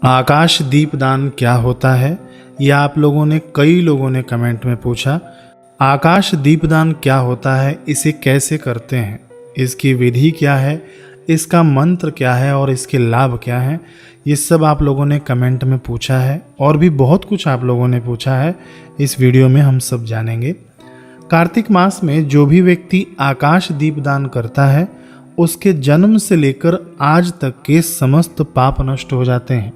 आकाश दीपदान क्या होता है, यह आप लोगों ने कई लोगों ने कमेंट में पूछा। आकाश दीपदान क्या होता है, इसे कैसे करते हैं, इसकी विधि क्या है, इसका मंत्र क्या है और इसके लाभ क्या हैं, ये सब आप लोगों ने कमेंट में पूछा है और भी बहुत कुछ आप लोगों ने पूछा है। इस वीडियो में हम सब जानेंगे। कार्तिक मास में जो भी व्यक्ति आकाश दीपदान करता है उसके जन्म से लेकर आज तक के समस्त पाप नष्ट हो जाते हैं।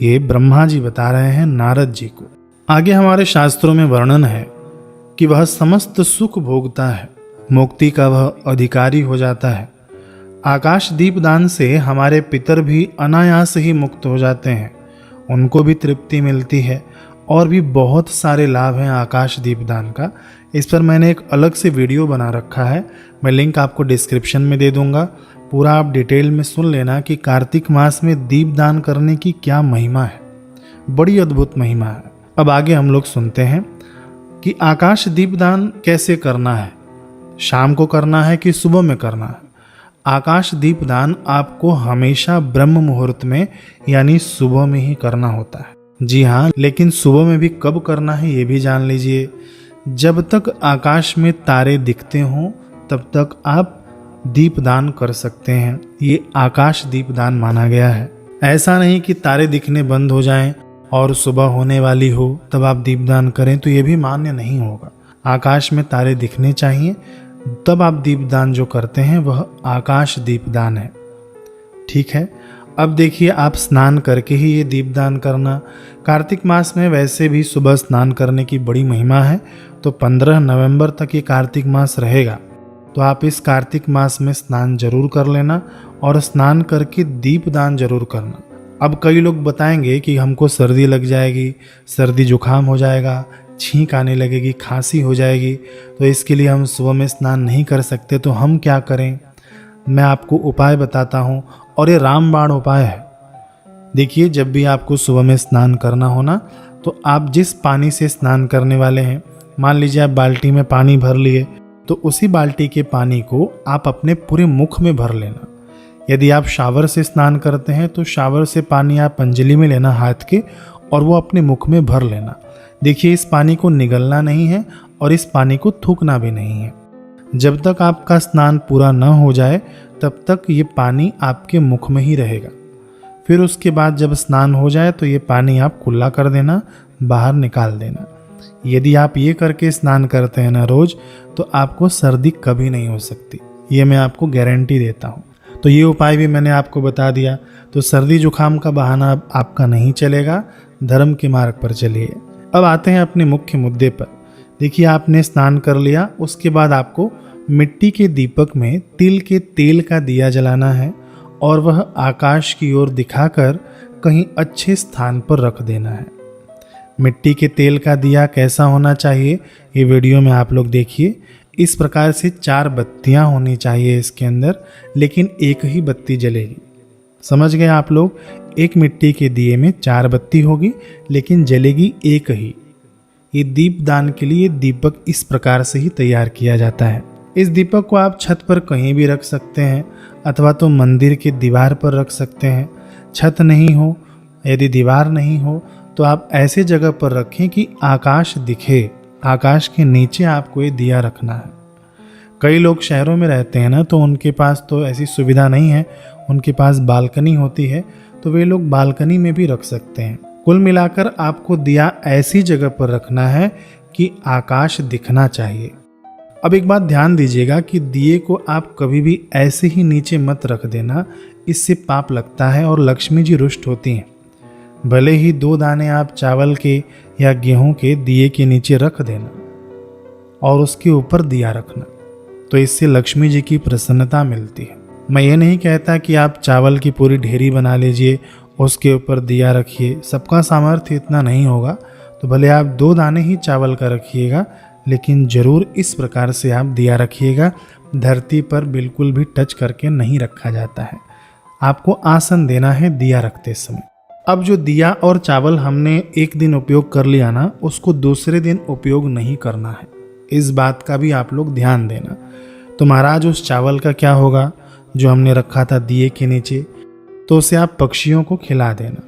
ये ब्रह्मा जी बता रहे हैं नारद जी को। आगे हमारे शास्त्रों में वर्णन है कि वह समस्त सुख भोगता है, मुक्ति का वह अधिकारी हो जाता है। आकाश दीपदान से हमारे पितर भी अनायास ही मुक्त हो जाते हैं, उनको भी तृप्ति मिलती है और भी बहुत सारे लाभ हैं आकाश दीपदान का। इस पर मैंने एक अलग से वीडियो बना रखा है, मैं लिंक आपको डिस्क्रिप्शन में दे दूंगा। पूरा आप डिटेल में सुन लेना कि कार्तिक मास में दीपदान करने की क्या महिमा है, बड़ी अद्भुत महिमा है। अब आगे हम लोग सुनते हैं कि आकाश दीपदान कैसे करना है, शाम को करना है कि सुबह में करना है। आकाश दीपदान आपको हमेशा ब्रह्म मुहूर्त में यानी सुबह में ही करना होता है। जी हाँ, लेकिन सुबह में भी कब करना है ये भी जान लीजिए। जब तक आकाश में तारे दिखते हों तब तक आप दीपदान कर सकते हैं। ये आकाश दीपदान माना गया है। ऐसा नहीं कि तारे दिखने बंद हो जाएं और सुबह होने वाली हो तब आप दीपदान करें, तो ये भी मान्य नहीं होगा। आकाश में तारे दिखने चाहिए तब आप दीपदान जो करते हैं वह आकाश दीपदान है। ठीक है, अब देखिए, आप स्नान करके ही ये दीपदान करना। कार्तिक मास में वैसे भी सुबह स्नान करने की बड़ी महिमा है, तो 15 नवंबर तक ये कार्तिक मास रहेगा। तो आप इस कार्तिक मास में स्नान जरूर कर लेना और स्नान करके दीपदान जरूर करना। अब कई लोग बताएंगे कि हमको सर्दी लग जाएगी, सर्दी जुकाम हो जाएगा, छींक आने लगेगी, खांसी हो जाएगी, तो इसके लिए हम सुबह में स्नान नहीं कर सकते, तो हम क्या करें? मैं आपको उपाय बताता हूँ और ये रामबाण उपाय है। देखिए, जब भी आपको सुबह में स्नान करना हो ना, तो आप जिस पानी से स्नान करने वाले हैं, मान लीजिए आप बाल्टी में पानी भर लिए, तो उसी बाल्टी के पानी को आप अपने पूरे मुख में भर लेना। यदि आप शावर से स्नान करते हैं तो शावर से पानी आप अंजलि में लेना हाथ के, और वो अपने मुख में भर लेना। देखिए, इस पानी को निगलना नहीं है और इस पानी को थूकना भी नहीं है। जब तक आपका स्नान पूरा न हो जाए तब तक ये पानी आपके मुख में ही रहेगा। फिर उसके बाद जब स्नान हो जाए तो ये पानी आप कुल्ला कर देना, बाहर निकाल देना। यदि आप ये करके स्नान करते हैं ना रोज, तो आपको सर्दी कभी नहीं हो सकती, ये मैं आपको गारंटी देता हूँ। तो ये उपाय भी मैंने आपको बता दिया, तो सर्दी जुकाम का बहाना अब आपका नहीं चलेगा, धर्म के मार्ग पर चलिए। अब आते हैं अपने मुख्य मुद्दे पर। देखिए, आपने स्नान कर लिया, उसके बाद आपको मिट्टी के दीपक में तिल के तेल का दिया जलाना है और वह आकाश की ओर दिखाकर कहीं अच्छे स्थान पर रख देना है। मिट्टी के तेल का दिया कैसा होना चाहिए, ये वीडियो में आप लोग देखिए। इस प्रकार से 4 बत्तियां होनी चाहिए इसके अंदर, लेकिन एक ही बत्ती जलेगी। समझ गए आप लोग? एक मिट्टी के दिए में 4 बत्ती होगी, लेकिन जलेगी एक ही। ये दीपदान के लिए दीपक इस प्रकार से ही तैयार किया जाता है। इस दीपक को आप छत पर कहीं भी रख सकते हैं, अथवा तो मंदिर के दीवार पर रख सकते हैं। छत नहीं हो, यदि दीवार नहीं हो, तो आप ऐसे जगह पर रखें कि आकाश दिखे। आकाश के नीचे आपको ये दिया रखना है। कई लोग शहरों में रहते हैं ना, तो उनके पास तो ऐसी सुविधा नहीं है, उनके पास बालकनी होती है, तो वे लोग बालकनी में भी रख सकते हैं। कुल मिलाकर आपको दिया ऐसी जगह पर रखना है कि आकाश दिखना चाहिए। अब एक बात ध्यान दीजिएगा कि दिए को आप कभी भी ऐसे ही नीचे मत रख देना, इससे पाप लगता है और लक्ष्मी जी रुष्ट होती हैं। भले ही 2 दाने आप चावल के या गेहूं के दिए के नीचे रख देना और उसके ऊपर दिया रखना, तो इससे लक्ष्मी जी की प्रसन्नता मिलती है। मैं ये नहीं कहता कि आप चावल की पूरी ढेरी बना लीजिए, उसके ऊपर दिया रखिए, सबका सामर्थ्य इतना नहीं होगा, तो भले आप 2 दाने ही चावल का रखिएगा, लेकिन ज़रूर इस प्रकार से आप दिया रखिएगा। धरती पर बिल्कुल भी टच करके नहीं रखा जाता है, आपको आसन देना है दिया रखते समय। अब जो दिया और चावल हमने एक दिन उपयोग कर लिया ना, उसको दूसरे दिन उपयोग नहीं करना है, इस बात का भी आप लोग ध्यान देना। तो महाराज, उस चावल का क्या होगा जो हमने रखा था दिए के नीचे? तो उसे आप पक्षियों को खिला देना।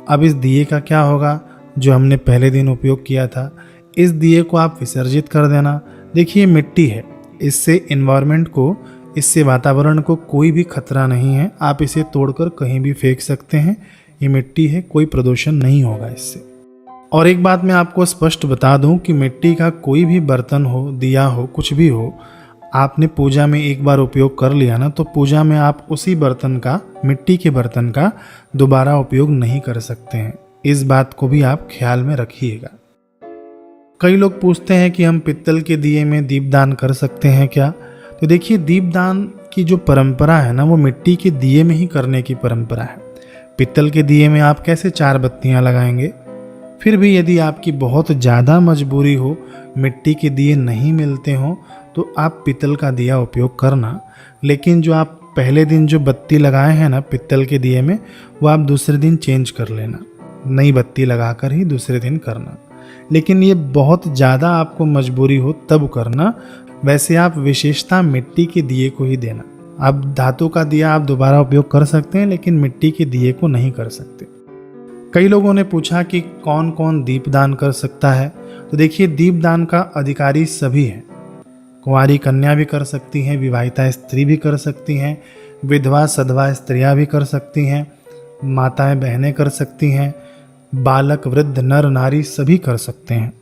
अब इस दिए का क्या होगा, जो हमने पहले दिन उपयोग किया था, इस दिए को आप विसर्जित कर देना। देखिए मिट्टी है, इससे इन्वायरमेंट को, इससे वातावरण को कोई भी खतरा नहीं है। आप इसे तोड़कर कहीं भी फेंक सकते हैं, ये मिट्टी है, कोई प्रदूषण नहीं होगा इससे। और एक बात मैं आपको स्पष्ट बता दूं कि मिट्टी का कोई भी बर्तन हो, दिया हो, कुछ भी हो, आपने पूजा में एक बार उपयोग कर लिया ना, तो पूजा में आप उसी बर्तन का, मिट्टी के बर्तन का दोबारा उपयोग नहीं कर सकते हैं। इस बात को भी आप ख्याल में रखिएगा। कई लोग पूछते हैं कि हम पित्तल के दिए में दीपदान कर सकते हैं क्या? तो देखिए, दीपदान की जो परंपरा है ना, वो मिट्टी के दिए में ही करने की परंपरा है। पित्तल के दिए में आप कैसे 4 बत्तियां लगाएंगे? फिर भी यदि आपकी बहुत ज़्यादा मजबूरी हो, मिट्टी के दिए नहीं मिलते हों, तो आप पित्तल का दिया उपयोग करना। लेकिन जो आप पहले दिन जो बत्ती लगाए हैं ना पित्तल के दिए में, वो आप दूसरे दिन चेंज कर लेना, नई बत्ती लगाकर ही दूसरे दिन करना। लेकिन ये बहुत ज़्यादा आपको मजबूरी हो तब करना। वैसे आप विशेषता मिट्टी के दिए को ही देना। अब धातु का दिया आप दोबारा उपयोग कर सकते हैं, लेकिन मिट्टी के दिए को नहीं कर सकते। कई लोगों ने पूछा कि कौन कौन दीपदान कर सकता है। तो देखिए, दीपदान का अधिकारी सभी हैं। कुंवारी कन्या भी कर सकती हैं, विवाहिता स्त्री भी कर सकती हैं, विधवा सधवा स्त्रियां भी कर सकती हैं, माताएं बहनें कर सकती हैं, बालक वृद्ध नर नारी सभी कर सकते हैं।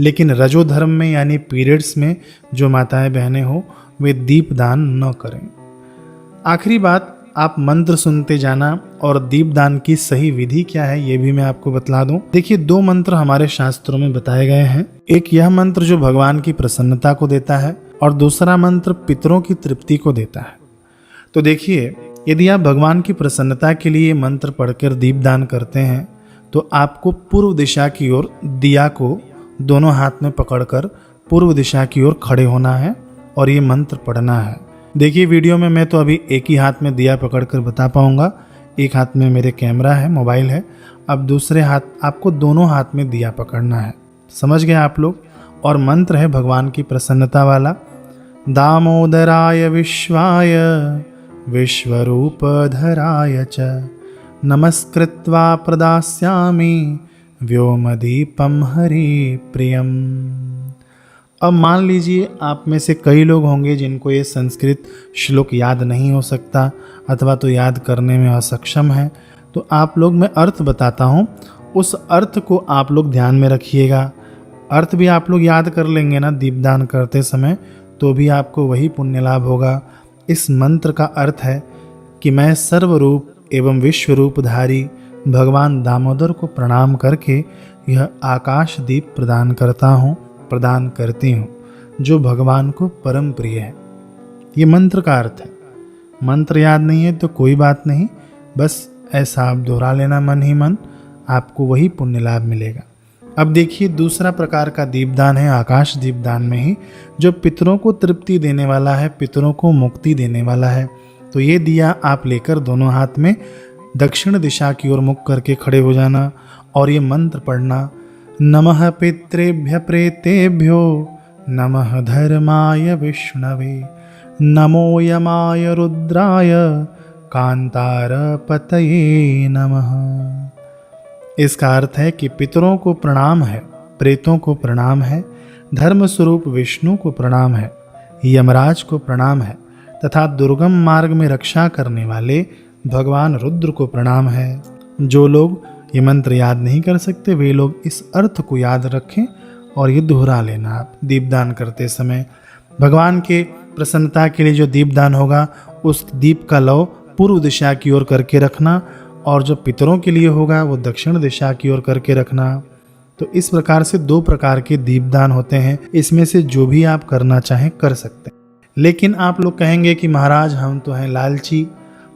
लेकिन रजोधर्म में यानी पीरियड्स में जो माताएं बहनें हो, वे दीपदान न करें। आखिरी बात, आप मंत्र सुनते जाना और दीपदान की सही विधि क्या है ये भी मैं आपको बतला दूं। देखिए, 2 मंत्र हमारे शास्त्रों में बताए गए हैं। एक यह मंत्र जो भगवान की प्रसन्नता को देता है, और दूसरा मंत्र पितरों की तृप्ति को देता है। तो देखिए, यदि आप भगवान की प्रसन्नता के लिए मंत्र पढ़कर दीपदान करते हैं, तो आपको पूर्व दिशा की ओर दिया को दोनों हाथ में पकड़कर पूर्व दिशा की ओर खड़े होना है और ये मंत्र पढ़ना है। देखिए, वीडियो में मैं तो अभी एक ही हाथ में दिया पकड़कर बता पाऊंगा। एक हाथ में मेरे कैमरा है, मोबाइल है। अब दूसरे हाथ आपको दोनों हाथ में दिया पकड़ना है। समझ गए आप लोग? और मंत्र है भगवान की प्रसन्नता वाला, दामोदराय विश्वाय विश्वरूपधराय च नमस्कृत्वा प्रदास्यामि व्योमदीपम हरि प्रियम। अब मान लीजिए आप में से कई लोग होंगे जिनको ये संस्कृत श्लोक याद नहीं हो सकता, अथवा तो याद करने में असक्षम है। तो आप लोग, मैं अर्थ बताता हूँ, उस अर्थ को आप लोग ध्यान में रखिएगा। अर्थ भी आप लोग याद कर लेंगे ना दीपदान करते समय, तो भी आपको वही पुण्य लाभ होगा। इस मंत्र का अर्थ है कि मैं सर्वरूप एवं विश्वरूपधारी भगवान दामोदर को प्रणाम करके यह आकाश दीप प्रदान करती हूँ, जो भगवान को परम प्रिय है। ये मंत्र का अर्थ है। मंत्र याद नहीं है तो कोई बात नहीं, बस ऐसा आप दोहरा लेना मन ही मन, आपको वही पुण्य लाभ मिलेगा। अब देखिए, दूसरा प्रकार का दीपदान है आकाश दीपदान में ही, जो पितरों को तृप्ति देने वाला है, पितरों को मुक्ति देने वाला है। तो ये दिया आप लेकर दोनों हाथ में दक्षिण दिशा की ओर मुख करके खड़े हो जाना और ये मंत्र पढ़ना, नमः पितृभ्य प्रेतेभ्यो नमः धर्माय विष्णवे नमो यमाय रुद्राय कांतार पतये नमः। इसका अर्थ है कि पितरों को प्रणाम है, प्रेतों को प्रणाम है, धर्म स्वरूप विष्णु को प्रणाम है, यमराज को प्रणाम है, तथा दुर्गम मार्ग में रक्षा करने वाले भगवान रुद्र को प्रणाम है। जो लोग ये मंत्र याद नहीं कर सकते, वे लोग इस अर्थ को याद रखें और ये दोहरा लेना आप दीपदान करते समय। भगवान के प्रसन्नता के लिए जो दीपदान होगा, उस दीप का लौ पूर्व दिशा की ओर करके रखना, और जो पितरों के लिए होगा वो दक्षिण दिशा की ओर करके रखना। तो इस प्रकार से 2 प्रकार के दीपदान होते हैं। इसमें से जो भी आप करना चाहें कर सकते हैं। लेकिन आप लोग कहेंगे कि महाराज हम तो हैं लालची,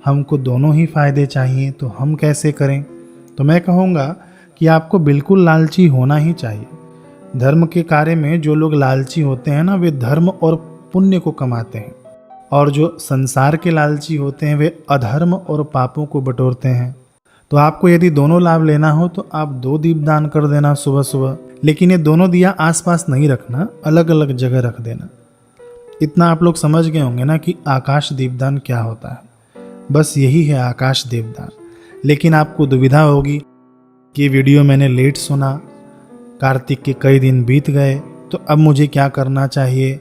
हमको दोनों ही फायदे चाहिए, तो हम कैसे करें? तो मैं कहूँगा कि आपको बिल्कुल लालची होना ही चाहिए। धर्म के कार्य में जो लोग लालची होते हैं ना, वे धर्म और पुण्य को कमाते हैं, और जो संसार के लालची होते हैं वे अधर्म और पापों को बटोरते हैं। तो आपको यदि दोनों लाभ लेना हो तो आप 2 दीपदान कर देना सुबह सुबह। लेकिन ये दोनों दिया आसपास नहीं रखना, अलग अलग जगह रख देना। इतना आप लोग समझ गए होंगे ना कि आकाश दीपदान क्या होता है। बस यही है आकाश दीपदान। लेकिन आपको दुविधा होगी ये वीडियो मैंने लेट सुना, कार्तिक के कई दिन बीत गए, तो अब मुझे क्या करना चाहिए।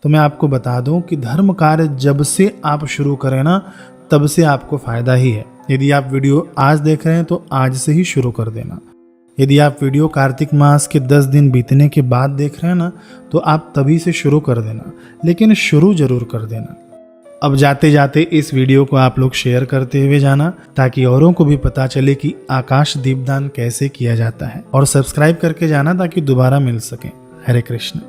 तो मैं आपको बता दूं कि धर्म कार्य जब से आप शुरू करें ना, तब से आपको फ़ायदा ही है। यदि आप वीडियो आज देख रहे हैं तो आज से ही शुरू कर देना। यदि आप वीडियो कार्तिक मास के 10 दिन बीतने के बाद देख रहे हैं ना, तो आप तभी से शुरू कर देना, लेकिन शुरू जरूर कर देना। अब जाते जाते इस वीडियो को आप लोग शेयर करते हुए जाना, ताकि औरों को भी पता चले कि आकाश दीपदान कैसे किया जाता है, और सब्सक्राइब करके जाना ताकि दोबारा मिल सके। हरे कृष्ण।